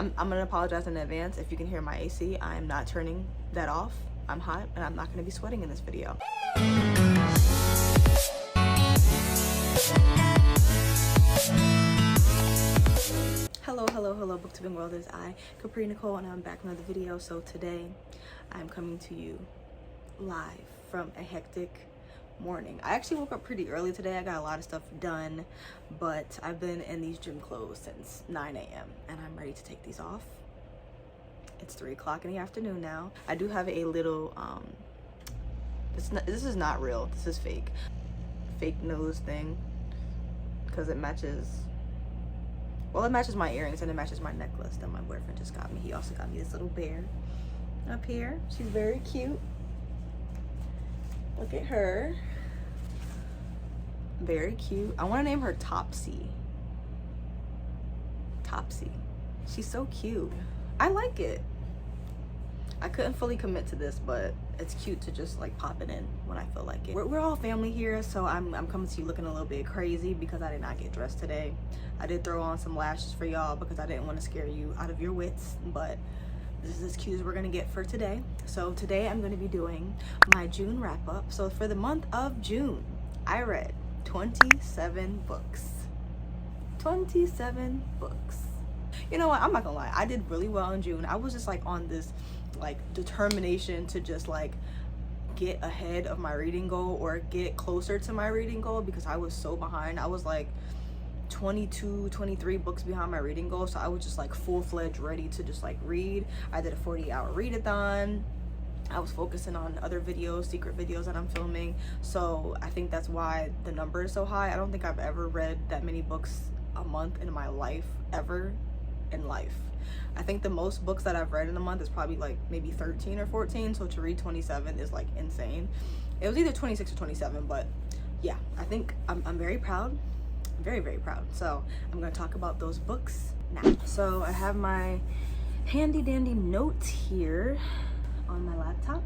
I'm gonna apologize in advance if you can hear my AC. I am not turning that off. I'm hot and I'm not gonna be sweating in this video. Hello, booktubing world. It is I, Capri Nicole, and I'm back with another video. So today I'm coming to you live from a hectic morning. I actually woke up pretty early today. I got a lot of stuff done, but I've been in these gym clothes since 9 a.m. and I'm ready to take these off. It's 3 o'clock in the afternoon now. I do have a little this is not real, this is fake nose thing, because it matches, well, it matches my earrings and it matches my necklace that my boyfriend just got me. He also got me this little bear up here. She's very cute. Look at her. Very cute. I want to name her Topsy. Topsy. She's so cute. I like it. I couldn't fully commit to this, but it's cute to just like pop it in when I feel like it. We're all family here, so I'm coming to you looking a little bit crazy because I did not get dressed today. I did throw on some lashes for y'all because I didn't want to scare you out of your wits, but this is as cute as we're gonna get for today. So today I'm gonna be doing my June wrap up. So for the month of June, I read 27 books. 27 books. You know what, I'm not gonna lie, I did really well in June. I was just like on this like determination to just like get ahead of my reading goal or get closer to my reading goal because I was so behind. I was like 23 books behind my reading goal, so I was just like full-fledged ready to just like read. I did a 40-hour readathon. I was focusing on other videos, secret videos that I'm filming, so I think that's why the number is so high. I don't think I've ever read that many books a month in my life, ever in life. I think the most books that I've read in a month is probably like maybe 13 or 14, so to read 27 is like insane. It was either 26 or 27, but yeah, I think I'm very proud. Very proud. So I'm going to talk about those books now. So I have my handy dandy notes here on my laptop.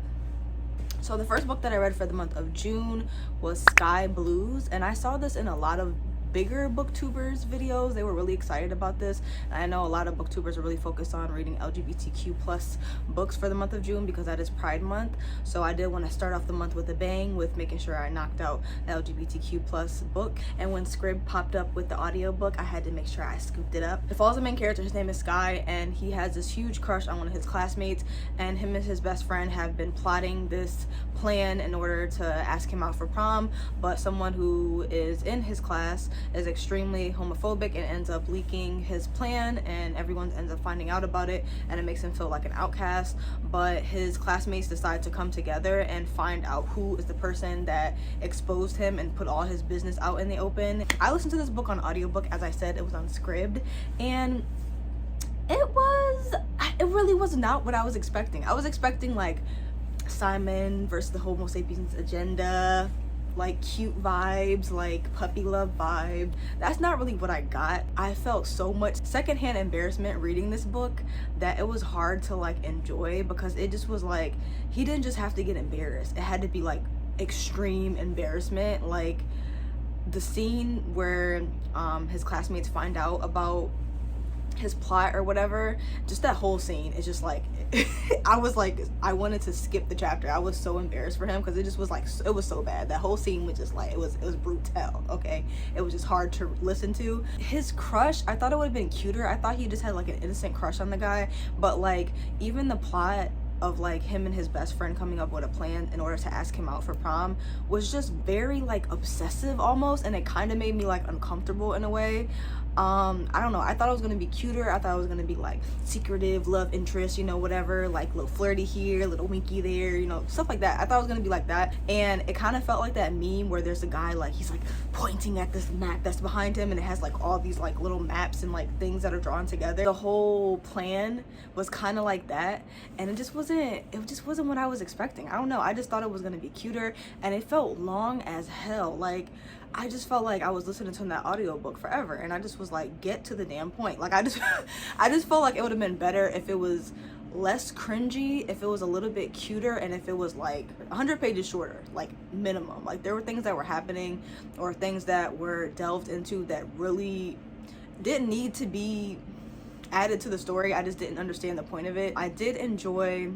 So the first book that I read for the month of June was Sky Blues, and I saw this in a lot of bigger booktubers videos. They were really excited about this, and I know a lot of booktubers are really focused on reading LGBTQ plus books for the month of June because that is Pride Month. So I did want to start off the month with a bang with making sure I knocked out the LGBTQ plus book, and when Scrib popped up with the audiobook, I had to make sure I scooped it up. It follows the main character. His name is Sky, and he has this huge crush on one of his classmates, and him and his best friend have been plotting this plan in order to ask him out for prom, but someone who is in his class is extremely homophobic and ends up leaking his plan, and everyone ends up finding out about it, and it makes him feel like an outcast. But his classmates decide to come together and find out who is the person that exposed him and put all his business out in the open. I listened to this book on audiobook, as I said, it was on Scribd, and it really was not what I was expecting. I was expecting like Simon versus the Homo sapiens agenda, like cute vibes, like puppy love vibe. That's not really what I got. I felt so much secondhand embarrassment reading this book that it was hard to like enjoy, because it just was like, he didn't just have to get embarrassed, it had to be like extreme embarrassment. Like the scene where his classmates find out about his plot or whatever, just that whole scene is just like I was like, I wanted to skip the chapter. I was so embarrassed for him because it just was like, it was so bad. That whole scene was just like, it was brutal. Okay, it was just hard to listen to. His crush, I thought it would have been cuter. I thought he just had like an innocent crush on the guy, but like even the plot of like him and his best friend coming up with a plan in order to ask him out for prom was just very like obsessive almost, and it kind of made me like uncomfortable in a way. I don't know, I thought it was gonna be cuter. I thought it was gonna be like secretive love interest, you know, whatever, like little flirty here, little winky there, you know, stuff like that. I thought it was gonna be like that, and it kind of felt like that meme where there's a guy like, he's like pointing at this map that's behind him, and it has like all these like little maps and like things that are drawn together. The whole plan was kind of like that, and it just wasn't what I was expecting. I don't know, I just thought it was gonna be cuter, and it felt long as hell. Like I just felt like I was listening to that audiobook forever, and I just was like, get to the damn point. Like I just felt like it would have been better if it was less cringy, if it was a little bit cuter, and if it was like 100 pages shorter, like minimum. Like there were things that were happening or things that were delved into that really didn't need to be added to the story. I just didn't understand the point of it. I did enjoy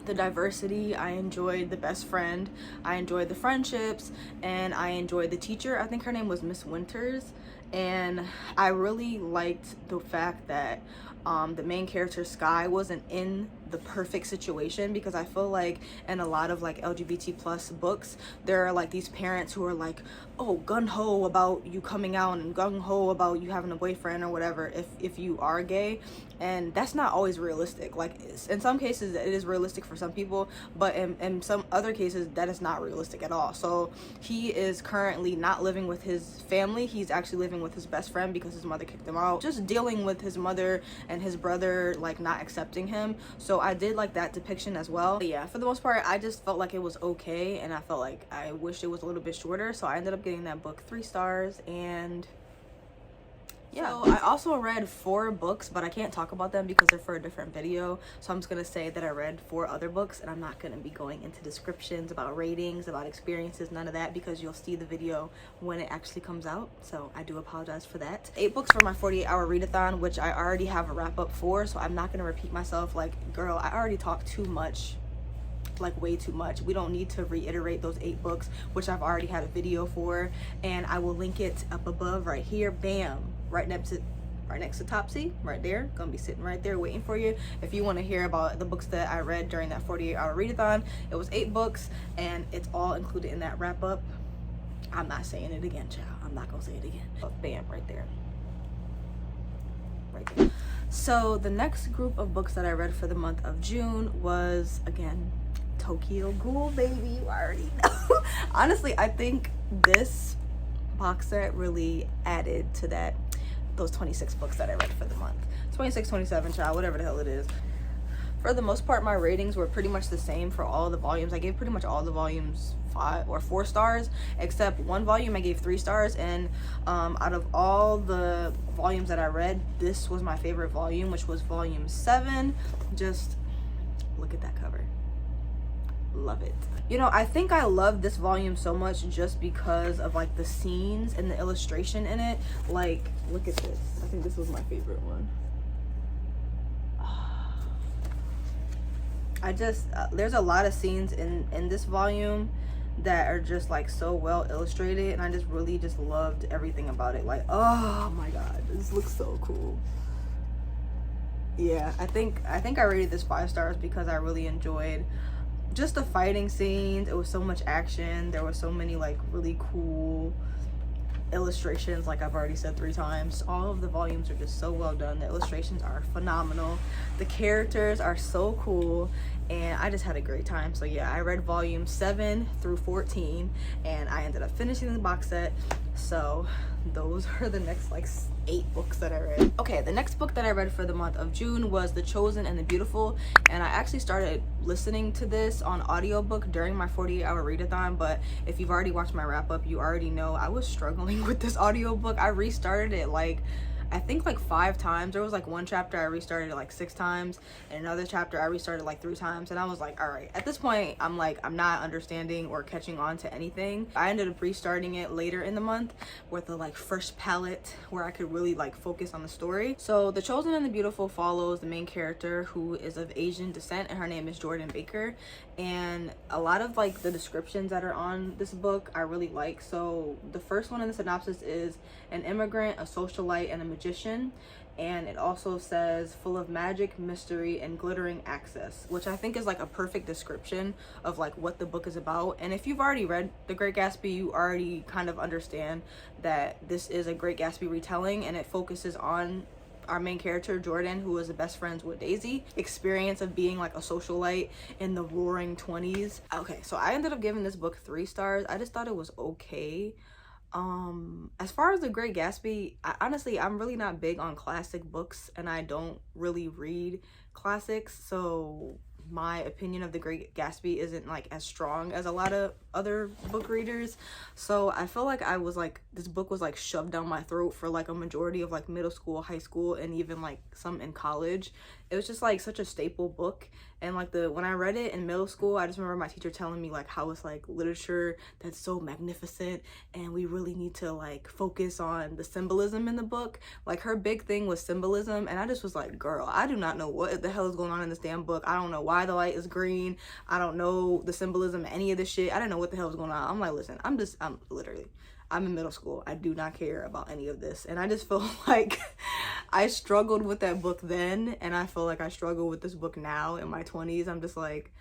the diversity, I enjoyed the best friend, I enjoyed the friendships, and I enjoyed the teacher. I think her name was Miss Winters, and I really liked the fact that the main character Sky wasn't in the perfect situation, because I feel like in a lot of like LGBT plus books there are like these parents who are like, oh, gung-ho about you coming out and gung-ho about you having a boyfriend or whatever if you are gay, and that's not always realistic. Like in some cases it is realistic for some people, but in some other cases that is not realistic at all. So he is currently not living with his family, he's actually living with his best friend because his mother kicked him out, just dealing with his mother and his brother like not accepting him. So I did like that depiction as well. But yeah, for the most part I just felt like it was okay, and I felt like I wished it was a little bit shorter, so I ended up giving that book 3 stars. And yeah, so I also read 4 books, but I can't talk about them because they're for a different video. So I'm just gonna say that I read 4 other books, and I'm not gonna be going into descriptions about ratings, about experiences, none of that, because you'll see the video when it actually comes out. So I do apologize for that. 8 books for my 48-hour readathon, which I already have a wrap up for, so I'm not gonna repeat myself. Like, girl, I already talked too much, like way too much. We don't need to reiterate those 8 books, which I've already had a video for, and I will link it up above right here. Bam, right next to Topsy, right there. Gonna be sitting right there waiting for you if you want to hear about the books that I read during that 48-hour readathon. It was 8 books, and it's all included in that wrap up. I'm not saying it again, child. I'm not gonna say it again. But bam, right there, right there. So the next group of books that I read for the month of June was, again, Tokyo Ghoul, baby. You already know. Honestly, I think this box set really added to those 26 books that I read for the month. 26, 27, child, whatever the hell it is. For the most part, my ratings were pretty much the same for all the volumes. I gave pretty much all the volumes 5 or 4 stars, except one volume I gave 3 stars. And out of all the volumes that I read, this was my favorite volume, which was volume 7. Just look at that cover. Love it. You know, I think I love this volume so much just because of like the scenes and the illustration in it. Like, look at this. I think this was my favorite one. I just there's a lot of scenes in this volume that are just like so well illustrated, and I just really just loved everything about it. Like, oh my god, this looks so cool. Yeah, I think I rated this 5 stars because I really enjoyed just the fighting scenes. It was so much action. There were so many like really cool illustrations, like I've already said 3 times. All of the volumes are just so well done. The illustrations are phenomenal. The characters are so cool, and I just had a great time. So yeah, I read volume 7 through 14, and I ended up finishing the box set. So those are the next like 8 books that I read. Okay, the next book that I read for the month of June was The Chosen and the Beautiful, and I actually started listening to this on audiobook during my 48-hour readathon, but if you've already watched my wrap up, you already know I was struggling with this audiobook. I restarted it like I think like 5 times. There was like one chapter I restarted it like 6 times, and another chapter I restarted like 3 times, and I was like, all right, at this point I'm like, I'm not understanding or catching on to anything. I ended up restarting it later in the month with the like fresh palette where I could really like focus on the story. So The Chosen and the Beautiful follows the main character, who is of Asian descent, and her name is Jordan Baker. And a lot of like the descriptions that are on this book I really like. So the first one in the synopsis is an immigrant, a socialite, and a magician, and it also says full of magic, mystery, and glittering access, which I think is like a perfect description of like what the book is about. And if you've already read The Great Gatsby, you already kind of understand that this is a Great Gatsby retelling, and it focuses on our main character Jordan, who is the best friends with Daisy, experience of being like a socialite in the roaring 20s. Okay, so I ended up giving this book 3 stars. I just thought it was okay. As far as The Great Gatsby, honestly, I'm really not big on classic books, and I don't really read classics, so my opinion of The Great Gatsby isn't like as strong as a lot of other book readers. So I feel like I was like, this book was like shoved down my throat for like a majority of like middle school, high school, and even like some in college. It was just like such a staple book. And like when I read it in middle school, I just remember my teacher telling me like how it's like literature that's so magnificent and we really need to like focus on the symbolism in the book. Like her big thing was symbolism, and I just was like, girl, I do not know what the hell is going on in this damn book. I don't know why the light is green. I don't know the symbolism, any of this shit. I didn't know what the hell was going on. I'm like, listen, I'm in middle school. I do not care about any of this. And I just feel like I struggled with that book then, and I feel like I struggle with this book now in my 20s. I'm just like,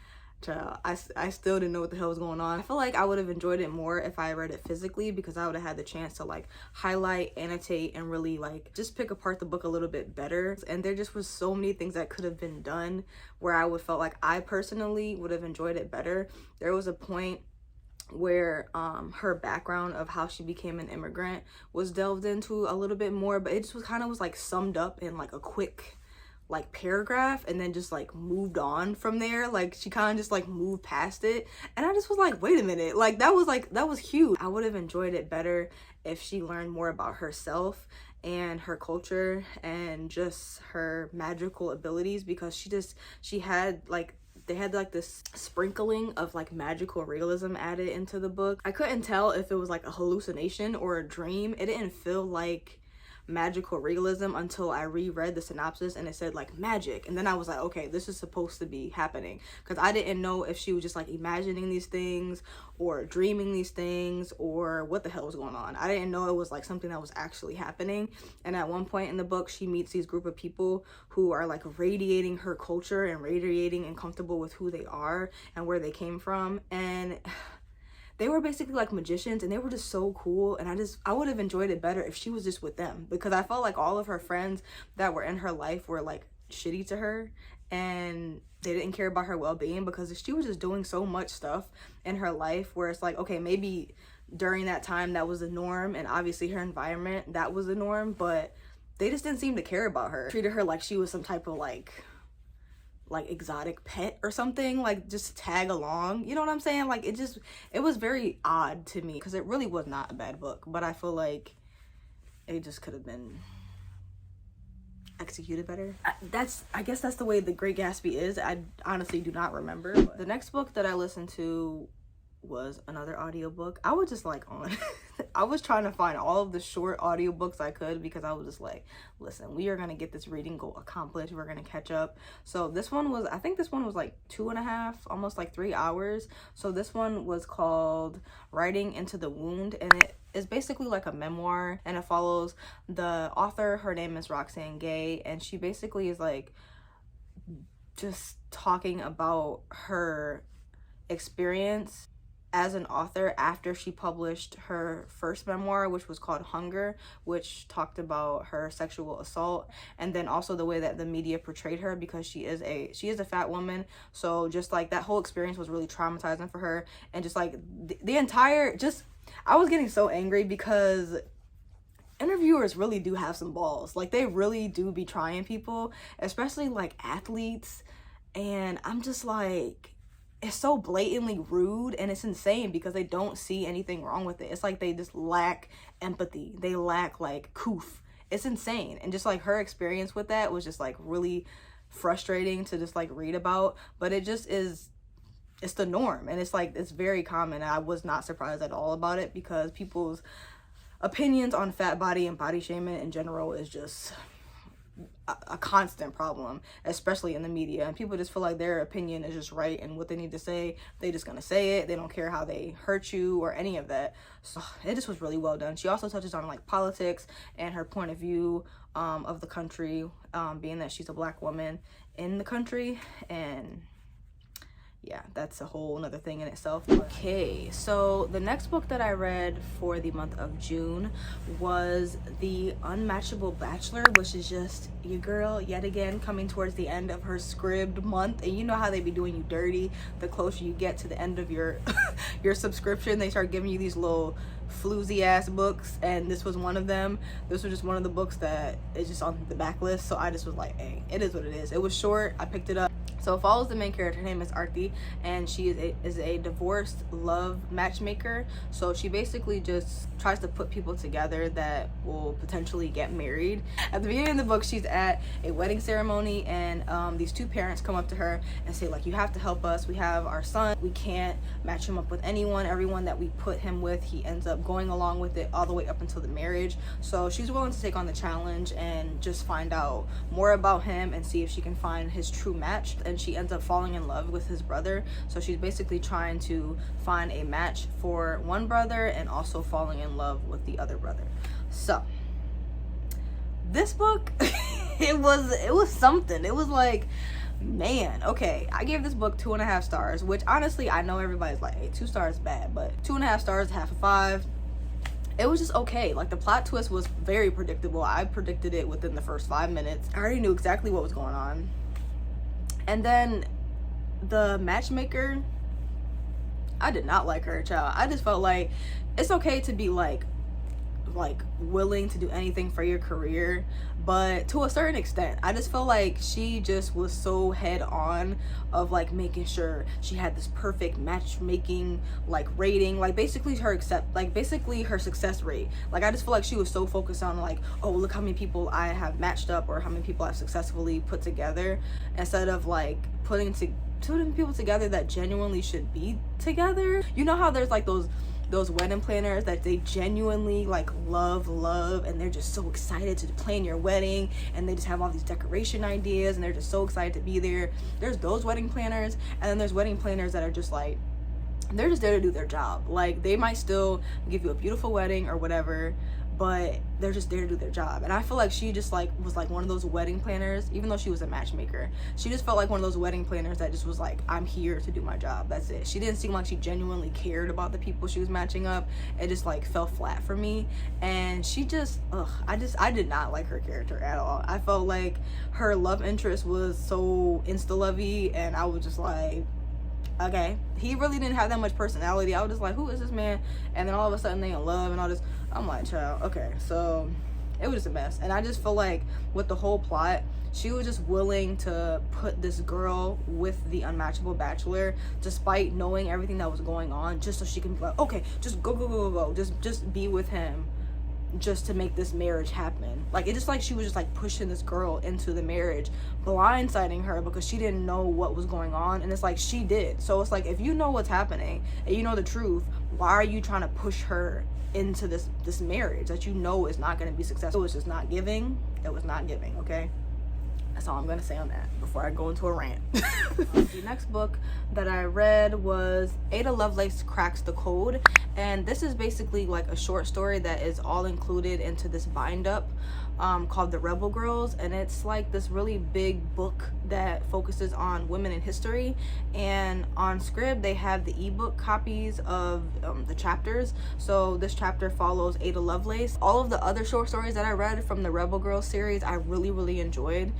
child, I still didn't know what the hell was going on. I feel like I would have enjoyed it more if I read it physically, because I would have had the chance to like highlight, annotate, and really like just pick apart the book a little bit better. And there just was so many things that could have been done where I would felt like I personally would have enjoyed it better. There was a point where her background of how she became an immigrant was delved into a little bit more, but it just was kind of was like summed up in like a quick like paragraph and then just like moved on from there. Like she kind of just like moved past it, and I just was like, wait a minute, like that was huge. I would have enjoyed it better if she learned more about herself and her culture and just her magical abilities, because she had like, they had like this sprinkling of like magical realism added into the book. I couldn't tell if it was like a hallucination or a dream. It didn't feel like magical realism until I reread the synopsis and it said like magic, and then I was like, okay, this is supposed to be happening, because I didn't know if she was just like imagining these things or dreaming these things or what the hell was going on. I didn't know it was like something that was actually happening. And at one point in the book, she meets these group of people who are like radiating her culture and radiating and comfortable with who they are and where they came from, and they were basically like magicians, and they were just so cool. And I would have enjoyed it better if she was just with them, because I felt like all of her friends that were in her life were like shitty to her, and they didn't care about her well-being, because she was just doing so much stuff in her life where it's like, okay, maybe during that time that was the norm, and obviously her environment, that was the norm, but they just didn't seem to care about her. Treated her like she was some type of like exotic pet or something, like just tag along, you know what I'm saying? Like it was very odd to me, because it really was not a bad book, but I feel like it just could have been executed better. I guess that's the way The Great Gatsby is. I honestly do not remember. But the next book that I listened to was another audiobook. I was just like I was trying to find all of the short audiobooks I could, because I was just like, listen, we are gonna get this reading goal accomplished, we're gonna catch up. So this one was, I think this one was like 2.5, almost like 3 hours. So this one was called Writing into the Wound, and it is basically like a memoir, and it follows the author. Her name is Roxane Gay, and she basically is like just talking about her experience as an author after she published her first memoir, which was called Hunger, which talked about her sexual assault, and then also the way that the media portrayed her, because she is a fat woman. So just like that whole experience was really traumatizing for her, and just like the entire, just, I was getting so angry, because interviewers really do have some balls. Like they really do be trying people, especially like athletes, and I'm just like, it's so blatantly rude, and it's insane because they don't see anything wrong with it. It's like they just lack empathy. They lack like coof. It's insane. And just like her experience with that was just like really frustrating to just like read about, but it just is, it's the norm, and it's like, it's very common. And I was not surprised at all about it, because people's opinions on fat body and body shaming in general is just a constant problem, especially in the media, and people just feel like their opinion is just right, and what they need to say, they just gonna say it. They don't care how they hurt you or any of that. So it just was really well done. She also touches on like politics and her point of view of the country, being that she's a Black woman in the country, and yeah, that's a whole another thing in itself. Okay, so the next book that I read for the month of June was The Unmatchable Bachelor, which is just your girl yet again coming towards the end of her scribd month. And you know how they be doing you dirty the closer you get to the end of your your subscription. They start giving you these little floozy ass books, and this was one of them. This was just one of the books that is just on the backlist, so I just was like, hey, it is what it is. It was short. I picked it up So it follows the main character. Her name is Arti, and she is a divorced love matchmaker. So she basically just tries to put people together that will potentially get married. At the beginning of the book, she's at a wedding ceremony, and these two parents come up to her and say, like, you have to help us. We have our son. We can't match him up with anyone. Everyone that we put him with, he ends up going along with it all the way up until the marriage. So she's willing to take on the challenge and just find out more about him and see if she can find his true match. And she ends up falling in love with his brother. So she's basically trying to find a match for one brother and also falling in love with the other brother. So this book, it was something. It was like, man, okay, I gave this book 2.5 stars, which honestly, I know everybody's like, hey, 2 stars is bad, but 2.5 stars, half a 5. It was just okay. Like, the plot twist was very predictable. I predicted it within the first 5 minutes. I already knew exactly what was going on. And then the matchmaker, I did not like her, child. I just felt like it's okay to be like willing to do anything for your career, but to a certain extent. I just felt like she just was so head on of like making sure she had this perfect matchmaking like rating, like basically her success rate. Like, I just feel like she was so focused on like, oh, look how many people I have matched up or how many people I've successfully put together, instead of like putting people together that genuinely should be together. You know how there's like those wedding planners that they genuinely like love and they're just so excited to plan your wedding, and they just have all these decoration ideas and they're just so excited to be there. There's those wedding planners, and then there's wedding planners that are just like, they're just there to do their job. Like, they might still give you a beautiful wedding or whatever, but they're just there to do their job. And I feel like she just like was like one of those wedding planners, even though she was a matchmaker, she just felt like one of those wedding planners that just was like, I'm here to do my job, that's it. She didn't seem like she genuinely cared about the people she was matching up. It just like fell flat for me. And she just I did not like her character at all. I felt like her love interest was so insta-lovey, and I was just like, okay, he really didn't have that much personality. I was just like, who is this man? And then all of a sudden they in love and all this. I'm like, child, okay. So it was just a mess. And I just feel like with the whole plot, she was just willing to put this girl with the Unmatchable Bachelor despite knowing everything that was going on, just so she can be like, okay, just go, just be with him, just to make this marriage happen. Like, it just like she was just like pushing this girl into the marriage, blindsiding her because she didn't know what was going on, and it's like she did. So it's like, if you know what's happening and you know the truth, why are you trying to push her into this marriage that you know is not going to be successful? It was just not giving. It was not giving. Okay, that's all I'm gonna say on that before I go into a rant. The next book that I read was Ada Lovelace Cracks the Code, and this is basically like a short story that is all included into this bind up called The Rebel Girls, and it's like this really big book that focuses on women in history. And on Scrib they have the ebook copies of the chapters. So this chapter follows Ada Lovelace. All of the other short stories that I read from the Rebel Girls series I really enjoyed,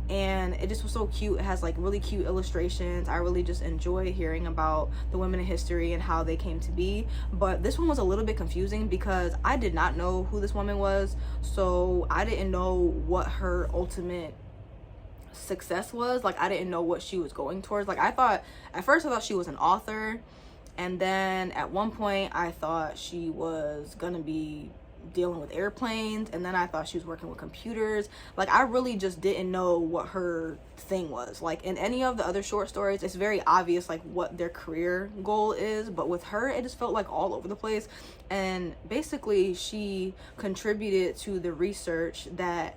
and it just was so cute. It has like really cute illustrations. I really just enjoy hearing about the women in history and how they came to be. But this one was a little bit confusing because I did not know who this woman was, so I didn't know what her ultimate success was. Like, I didn't know what she was going towards. Like, at first I thought she was an author, and then at one point I thought she was gonna be dealing with airplanes, and then I thought she was working with computers. Like, I really just didn't know what her thing was. Like, in any of the other short stories, it's very obvious like what their career goal is, but with her it just felt like all over the place. And basically she contributed to the research that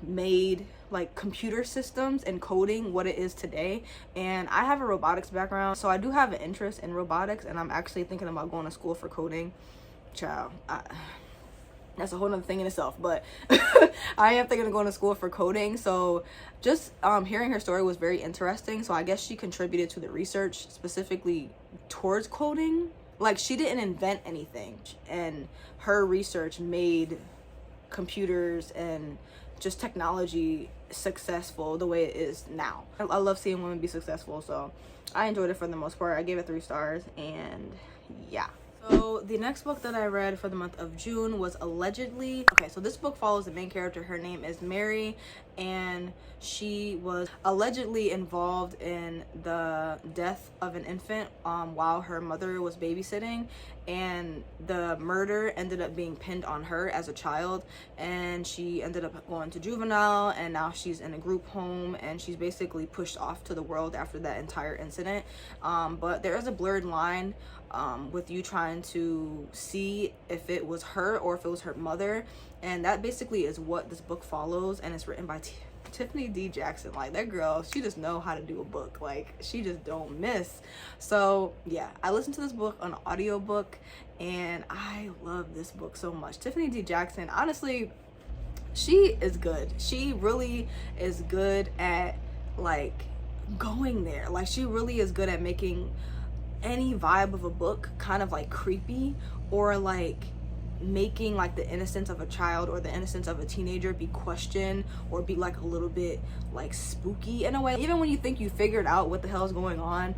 made like computer systems and coding what it is today. And I have a robotics background, so I do have an interest in robotics, and I'm actually thinking about going to school for coding. Child, that's a whole nother thing in itself, but I am thinking of going to school for coding. So just hearing her story was very interesting. So I guess she contributed to the research specifically towards coding. Like, she didn't invent anything, and her research made computers and just technology successful the way it is now. I love seeing women be successful, so I enjoyed it for the most part. I gave it 3 stars, and yeah. So the next book that I read for the month of June was Allegedly. Okay, so this book follows the main character. Her name is Mary, and she was allegedly involved in the death of an infant while her mother was babysitting, and the murder ended up being pinned on her as a child, and she ended up going to juvenile, and now she's in a group home, and she's basically pushed off to the world after that entire incident. But there is a blurred line with you trying to see if it was her or if it was her mother, and that basically is what this book follows. And it's written by Tiffany D. Jackson. Like, that girl, she just know how to do a book. Like, she just don't miss. So yeah, I listened to this book on an audiobook, and I love this book so much. Tiffany D. Jackson, honestly, she is good. She really is good at like going there. Like, she really is good at making any vibe of a book kind of like creepy, or like making like the innocence of a child or the innocence of a teenager be questioned, or be like a little bit like spooky in a way. Even when you think you figured out what the hell is going on,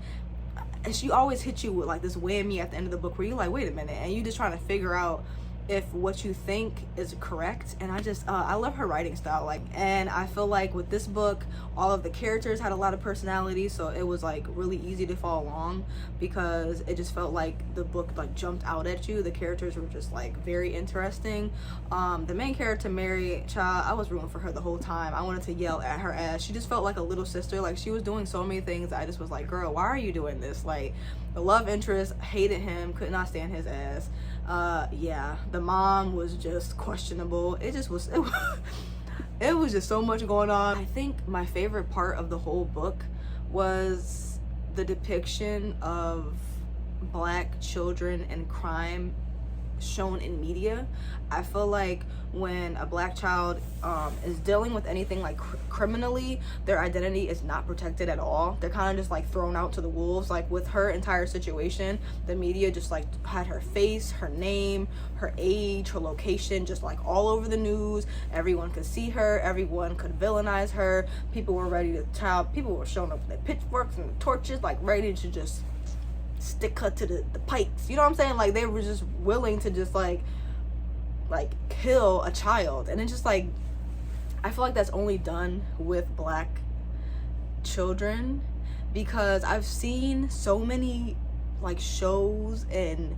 and she always hits you with like this whammy at the end of the book where you're like, wait a minute, and you just trying to figure out if what you think is correct. And I just I love her writing style. Like, and I feel like with this book, all of the characters had a lot of personality, so it was like really easy to follow along, because it just felt like the book like jumped out at you. The characters were just like very interesting. The main character, Mary, child, I was rooting for her the whole time. I wanted to yell at her ass. She just felt like a little sister. Like, she was doing so many things I just was like, girl, why are you doing this? Like, the love interest, hated him, could not stand his ass. Yeah, the mom was just questionable. It was just so much going on. I think my favorite part of the whole book was the depiction of Black children and crime shown in media. I feel like when a Black child is dealing with anything like criminally, their identity is not protected at all. They're kind of just like thrown out to the wolves. Like, with her entire situation, the media just like had her face, her name, her age, her location just like all over the news. Everyone could see her, everyone could villainize her. People were ready to people were showing up with their pitchforks and torches, like ready to just stick her to the pikes. You know what I'm saying? Like, they were just willing to just like kill a child. And it's just like, I feel like that's only done with Black children, because I've seen so many like shows and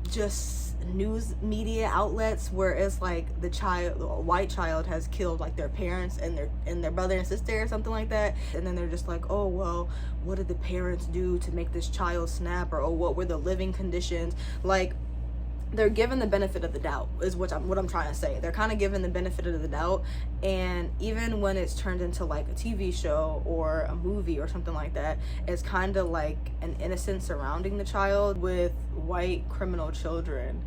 just news media outlets where it's like a white child has killed like their parents and their brother and sister or something like that, and then they're just like, oh well, what did the parents do to make this child snap, or oh, what were the living conditions? Like, they're given the benefit of the doubt is what I'm trying to say. They're kind of given the benefit of the doubt, and even when it's turned into like a TV show or a movie or something like that, it's kind of like an innocence surrounding the child. With white criminal children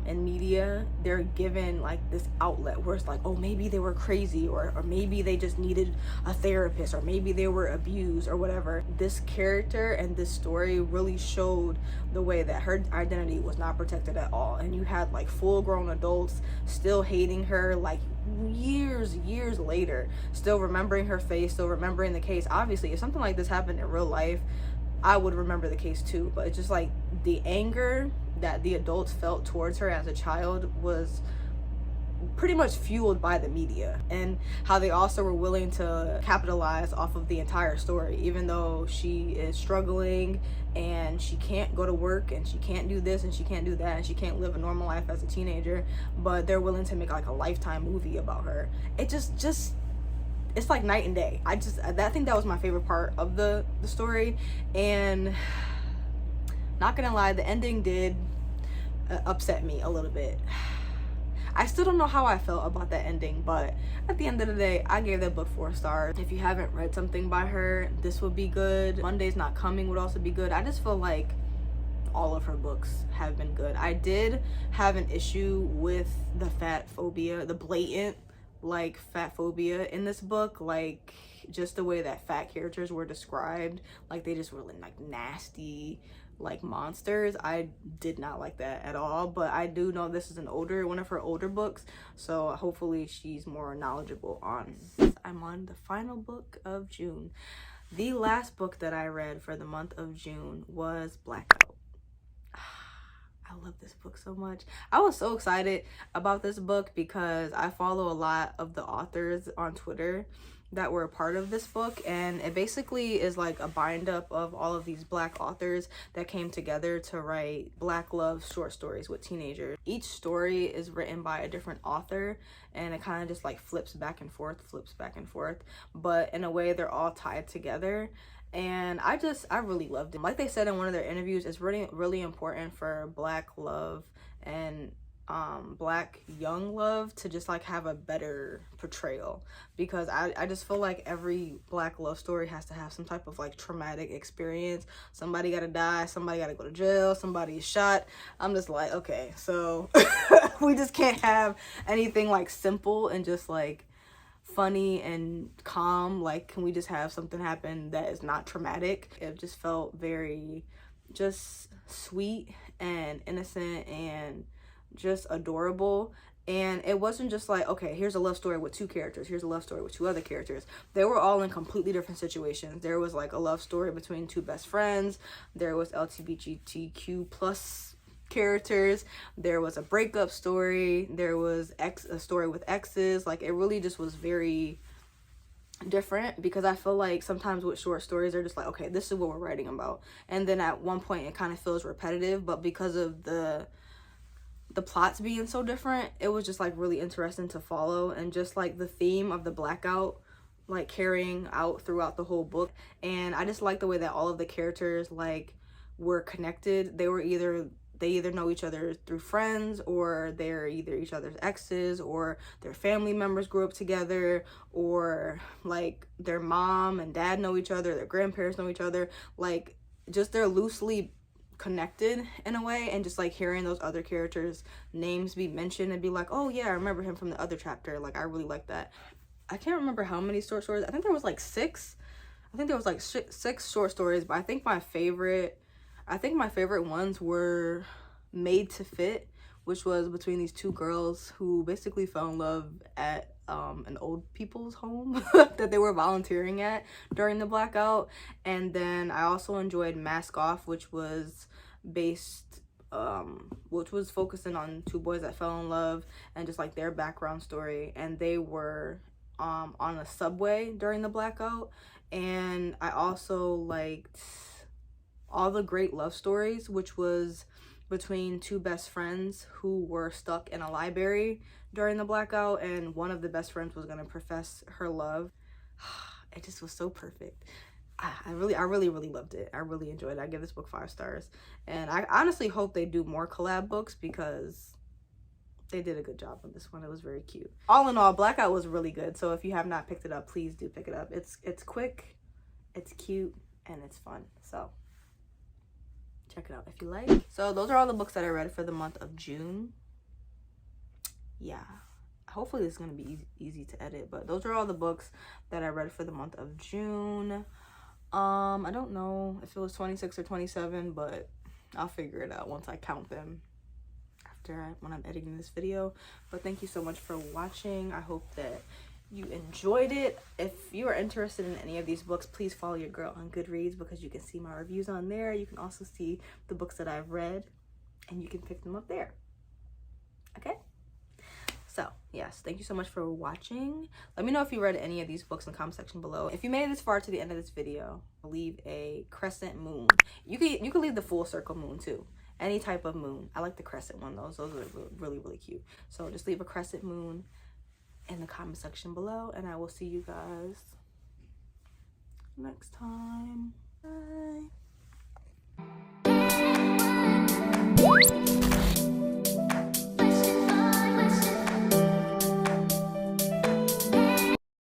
in media, they're given like this outlet where it's like, oh, maybe they were crazy, or maybe they just needed a therapist, or maybe they were abused or whatever. This character and this story really showed the way that her identity was not protected at all, and you had like full-grown adults still hating her like years later, still remembering her face, still remembering the case. Obviously, if something like this happened in real life, I would remember the case too, but it's just like the anger that the adults felt towards her as a child was pretty much fueled by the media, and how they also were willing to capitalize off of the entire story, even though she is struggling and she can't go to work and she can't do this and she can't do that and she can't live a normal life as a teenager, but they're willing to make like a Lifetime movie about her. It just it's like night and day. I think that was my favorite part of the story. And not gonna lie, the ending did upset me a little bit. I still don't know how I felt about that ending, but at the end of the day, I gave that book 4 stars. If you haven't read something by her, this would be good. Monday's Not Coming would also be good. I just feel like all of her books have been good. I did have an issue with the fat phobia, the blatant like fat phobia in this book, like just the way that fat characters were described, like they just were like nasty like monsters. I did not like that at all, but I do know this is one of her older books, so hopefully she's more knowledgeable on this. I'm on the final book of June. The last book that I read for the month of June was Blackout. I love this book so much. I was so excited about this book because I follow a lot of the authors on Twitter that were a part of this book, and it basically is like a bind up of all of these Black authors that came together to write Black love short stories with teenagers. Each story is written by a different author, and it kind of just like flips back and forth, but in a way they're all tied together. And I really loved it. Like they said in one of their interviews, it's really important for Black love and Black young love to just like have a better portrayal, because I just feel like every Black love story has to have some type of like traumatic experience. Somebody gotta die, somebody gotta go to jail, somebody's shot. I'm just like, okay, so we just can't have anything like simple and just like funny and calm. Like, can we just have something happen that is not traumatic? It just felt very just sweet and innocent and just adorable. And it wasn't just like, okay, here's a love story with two characters, here's a love story with two other characters. They were all in completely different situations. There was like a love story between two best friends, there was LGBTQ plus characters, there was a breakup story, there was a story with exes. Like, it really just was very different, because I feel like sometimes with short stories they're just like, okay, this is what we're writing about, and then at one point it kind of feels repetitive. But because of the plots being so different, it was just like really interesting to follow, and just like the theme of the blackout like carrying out throughout the whole book. And I just like the way that all of the characters like were connected. They either know each other through friends, or they're either each other's exes, or their family members grew up together, or like their mom and dad know each other, their grandparents know each other. Like, just they're loosely connected in a way, and just like hearing those other characters' names be mentioned and be like, oh yeah, I remember him from the other chapter. Like, I really like that. I can't remember how many short stories. I think there was like six short stories, but I think my favorite ones were Made to Fit, which was between these two girls who basically fell in love at an old people's home that they were volunteering at during the blackout. And then I also enjoyed Mask Off, which was focusing on two boys that fell in love and just like their background story. And they were on a subway during the blackout. And I also liked All the Great Love Stories, which was between two best friends who were stuck in a library during the blackout, and one of the best friends was going to profess her love. It just was so perfect. I really loved it. I really enjoyed it. I give this book 5 stars, and I honestly hope they do more collab books, because they did a good job on this one. It was very cute. All in all, Blackout was really good, so if you have not picked it up, please do pick it up. It's quick, it's cute, and it's fun. So check it out if you like. So those are all the books that I read for the month of June. Yeah, hopefully this is going to be easy to edit, but those are all the books that I read for the month of June. I don't know if it was 26 or 27, but I'll figure it out once I count them when I'm editing this video. But thank you so much for watching. I hope that you enjoyed it. If you are interested in any of these books, please follow your girl on Goodreads, because you can see my reviews on there. You can also see the books that I've read, and you can pick them up there. Okay? So, yes, thank you so much for watching. Let me know if you read any of these books in the comment section below. If you made it this far to the end of this video, leave a crescent moon. You can leave the full circle moon too. Any type of moon. I like the crescent one. Those are really cute. So just leave a crescent moon in the comment section below, and I will see you guys next time.